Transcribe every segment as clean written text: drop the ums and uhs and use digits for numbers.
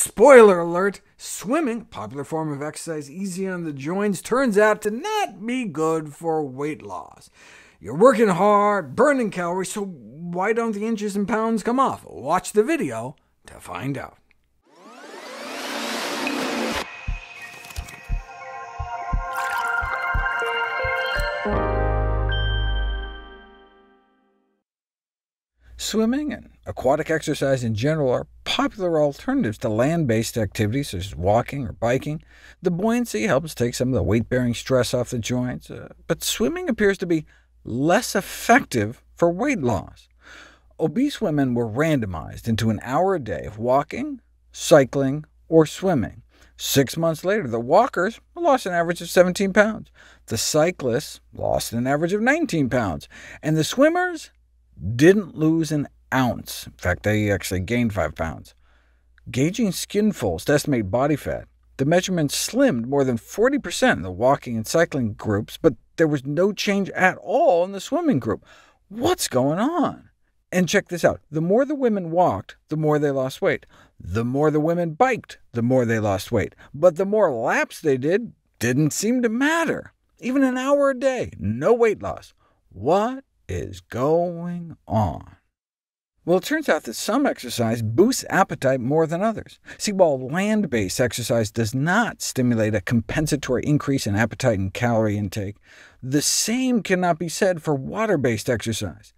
Spoiler alert, swimming, a popular form of exercise easy on the joints, turns out to not be good for weight loss. You're working hard, burning calories, so why don't the inches and pounds come off? Watch the video to find out. Swimming and aquatic exercise in general are popular alternatives to land-based activities such as walking or biking. The buoyancy helps take some of the weight-bearing stress off the joints, but swimming appears to be less effective for weight loss. Obese women were randomized into an hour a day of walking, cycling, or swimming. 6 months later, the walkers lost an average of 17 pounds. The cyclists lost an average of 19 pounds. And the swimmers didn't lose an ounce. In fact, they actually gained 5 pounds. Gauging skin folds to estimate body fat, the measurement slimmed more than 40% in the walking and cycling groups, but there was no change at all in the swimming group. What's going on? And check this out. The more the women walked, the more they lost weight. The more the women biked, the more they lost weight. But the more laps they did didn't seem to matter. Even an hour a day, no weight loss. What is going on? Well, it turns out that some exercise boosts appetite more than others. See, while land-based exercise does not stimulate a compensatory increase in appetite and calorie intake, the same cannot be said for water-based exercise.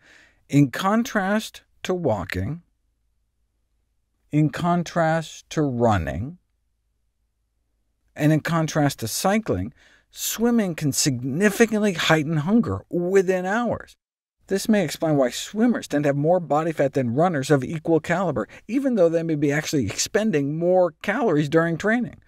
In contrast to walking, in contrast to running, and in contrast to cycling, swimming can significantly heighten hunger within hours. This may explain why swimmers tend to have more body fat than runners of equal caliber, even though they may be actually expending more calories during training.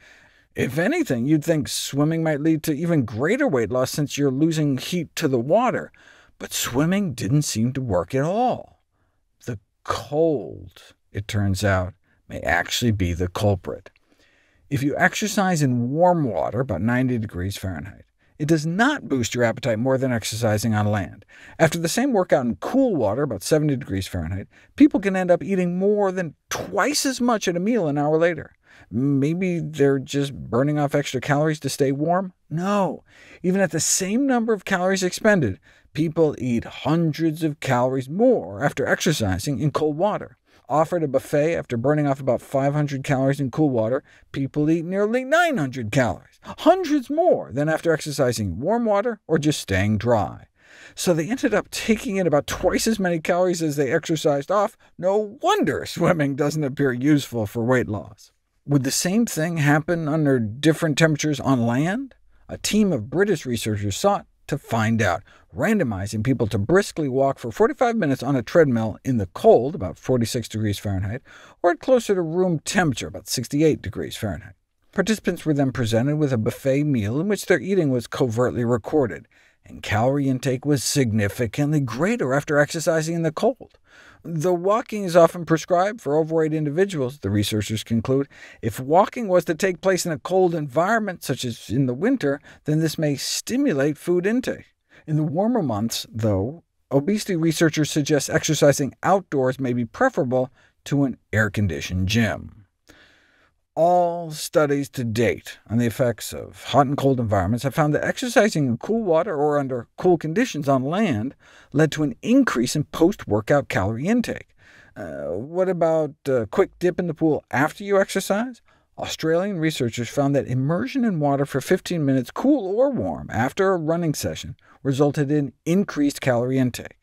If anything, you'd think swimming might lead to even greater weight loss since you're losing heat to the water, but swimming didn't seem to work at all. The cold, it turns out, may actually be the culprit. If you exercise in warm water, about 90 degrees Fahrenheit, it does not boost your appetite more than exercising on land. After the same workout in cool water, about 70 degrees Fahrenheit, people can end up eating more than twice as much at a meal an hour later. Maybe they're just burning off extra calories to stay warm? No. Even at the same number of calories expended, people eat hundreds of calories more after exercising in cold water. Offered a buffet after burning off about 500 calories in cool water, people eat nearly 900 calories, hundreds more than after exercising in warm water or just staying dry. So they ended up taking in about twice as many calories as they exercised off. No wonder swimming doesn't appear useful for weight loss. Would the same thing happen under different temperatures on land? A team of British researchers sought to find out, randomizing people to briskly walk for 45 minutes on a treadmill in the cold, about 46 degrees Fahrenheit, or at closer to room temperature, about 68 degrees Fahrenheit. Participants were then presented with a buffet meal in which their eating was covertly recorded, and calorie intake was significantly greater after exercising in the cold. Though walking is often prescribed for overweight individuals, the researchers conclude, if walking was to take place in a cold environment, such as in the winter, then this may stimulate food intake. In the warmer months, though, obesity researchers suggest exercising outdoors may be preferable to an air-conditioned gym. All studies to date on the effects of hot and cold environments have found that exercising in cool water or under cool conditions on land led to an increase in post-workout calorie intake. What about a quick dip in the pool after you exercise? Australian researchers found that immersion in water for 15 minutes, cool or warm, after a running session resulted in increased calorie intake.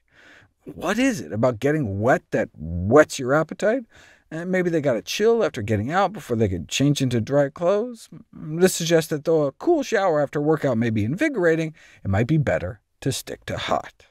What is it about getting wet that whets your appetite? Maybe they got a chill after getting out before they could change into dry clothes. This suggests that though a cool shower after workout may be invigorating, it might be better to stick to hot.